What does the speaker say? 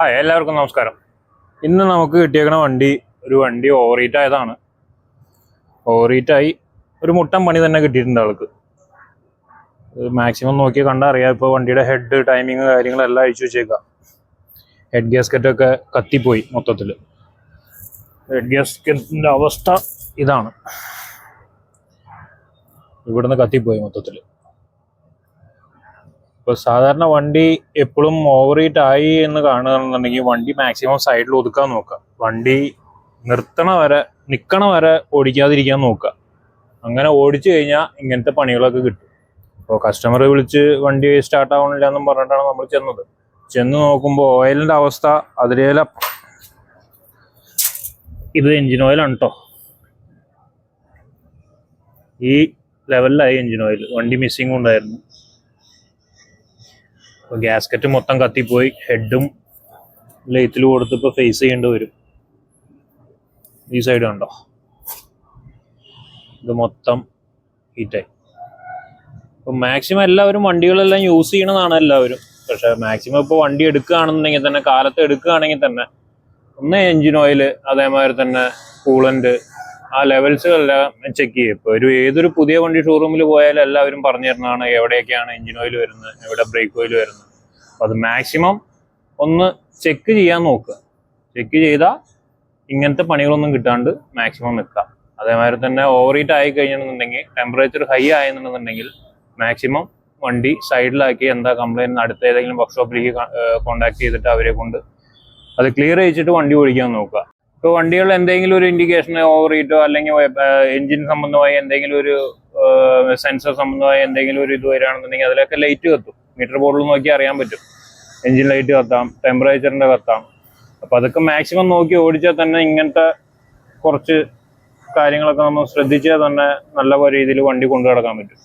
എല്ലാവർക്കും നമസ്കാരം. ഇന്ന് നമുക്ക് കിട്ടിയേക്കണ വണ്ടി ഓവർഹീറ്റ് ആയതാണ്. ഓവർഹീറ്റായി ഒരു മുട്ടൻ പണി തന്നെ കിട്ടിയിട്ടുണ്ട് ആൾക്ക്. മാക്സിമം നോക്കി കണ്ടറിയാം. ഇപ്പോൾ വണ്ടിയുടെ ഹെഡ് ടൈമിങ് കാര്യങ്ങളെല്ലാം അഴിച്ചു വെച്ചേക്കാം. ഹെഡ് ഗ്യാസ്കറ്റൊക്കെ കത്തിപ്പോയി മൊത്തത്തിൽ. ഹെഡ് ഗ്യാസ്കറ്റിൻ്റെ അവസ്ഥ ഇതാണ്, ഇവിടുന്ന് കത്തിപ്പോയി മൊത്തത്തിൽ. ഇപ്പോൾ സാധാരണ വണ്ടി എപ്പോഴും ഓവർഹീറ്റ് ആയി എന്ന് കാണുകയാണെന്നുണ്ടെങ്കിൽ വണ്ടി മാക്സിമം സൈഡിൽ ഒതുക്കാൻ നോക്കുക. വണ്ടി നിൽക്കണ വരെ ഓടിക്കാതിരിക്കാൻ നോക്കുക. അങ്ങനെ ഓടിച്ചു കഴിഞ്ഞാൽ ഇങ്ങനത്തെ പണികളൊക്കെ കിട്ടും. അപ്പോൾ കസ്റ്റമർ വിളിച്ച് വണ്ടി സ്റ്റാർട്ട് ആവണില്ല എന്നും പറഞ്ഞിട്ടാണ് നമ്മൾ ചെന്ന് നോക്കുമ്പോൾ ഓയിലിൻ്റെ അവസ്ഥ അതിലേല. ഇത് എൻജിൻ ഓയിലാണ് കേട്ടോ. ഈ ലെവലിലായി എൻജിൻ ഓയിൽ. വണ്ടി മിസ്സിങ് ഉണ്ടായിരുന്നു. അപ്പോൾ ഗ്യാസ്കറ്റ് മൊത്തം കത്തിപ്പോയി. ഹെഡും ലെയ്ത്തിൽ കൊടുത്ത് ഇപ്പോൾ ഫേസ് ചെയ്യേണ്ടി വരും. ഈ സൈഡ് കണ്ടോ, ഇത് മൊത്തം ഹീറ്റായി. അപ്പോൾ മാക്സിമം എല്ലാവരും വണ്ടികളെല്ലാം യൂസ് ചെയ്യണതാണ് എല്ലാവരും. പക്ഷേ മാക്സിമം ഇപ്പോൾ വണ്ടി എടുക്കുകയാണെന്നുണ്ടെങ്കിൽ തന്നെ, കാലത്ത് എടുക്കുകയാണെങ്കിൽ തന്നെ ഒന്ന് എൻജിൻ ഓയിൽ, അതേമാതിരി തന്നെ കൂളൻ്റ്, ആ ലെവൽസുകളെല്ലാം ചെക്ക് ചെയ്യും. ഇപ്പോൾ ഏതൊരു പുതിയ വണ്ടി ഷോറൂമിൽ പോയാലും എല്ലാവരും പറഞ്ഞു തരുന്നതാണ് എവിടെയൊക്കെയാണ് എൻജിൻ ഓയിൽ വരുന്നത്, എവിടെ ബ്രേക്ക് ഓയിൽ വരുന്നത്. അപ്പോൾ അത് മാക്സിമം ഒന്ന് ചെക്ക് ചെയ്യാൻ നോക്കുക. ചെക്ക് ചെയ്താൽ ഇങ്ങനത്തെ പണികളൊന്നും കിട്ടാണ്ട് മാക്സിമം നിൽക്കുക. അതേമാതിരി തന്നെ ഓവർഹീറ്റ് ആയി കഴിഞ്ഞിട്ടുണ്ടെങ്കിൽ, ടെമ്പറേച്ചർ ഹൈ ആയെന്നുണ്ടെന്നുണ്ടെങ്കിൽ മാക്സിമം വണ്ടി സൈഡിലാക്കി എന്താ കംപ്ലൈൻറ്റ് അടുത്ത ഏതെങ്കിലും വർക്ക്ഷോപ്പിലേക്ക് കോൺടാക്ട് ചെയ്തിട്ട് അവരെ കൊണ്ട് അത് ക്ലിയർ ചെയ്യിച്ചിട്ട് വണ്ടി ഓടിക്കാൻ നോക്കുക. ഇപ്പോൾ വണ്ടികൾ എന്തെങ്കിലും ഒരു ഇൻഡിക്കേഷൻ ഓവർഹീറ്റോ അല്ലെങ്കിൽ എൻജിൻ സംബന്ധമായി എന്തെങ്കിലും ഒരു സെൻസർ സംബന്ധമായി എന്തെങ്കിലും ഒരു ഇത് വരികയാണെന്നുണ്ടെങ്കിൽ അതിലൊക്കെ ലൈറ്റ് കത്തും. മീറ്റർ ബോർഡിൽ നോക്കി അറിയാൻ പറ്റും. എൻജിൻ ലൈറ്റ് കത്താം, ടെമ്പറേച്ചറിൻ്റെ കത്താം. അപ്പോൾ അതൊക്കെ മാക്സിമം നോക്കി ഓടിച്ചാൽ തന്നെ ഇങ്ങനത്തെ കുറച്ച് കാര്യങ്ങളൊക്കെ നമ്മൾ ശ്രദ്ധിച്ചാൽ തന്നെ നല്ല രീതിയിൽ വണ്ടി കൊണ്ടു നടക്കാൻ പറ്റും.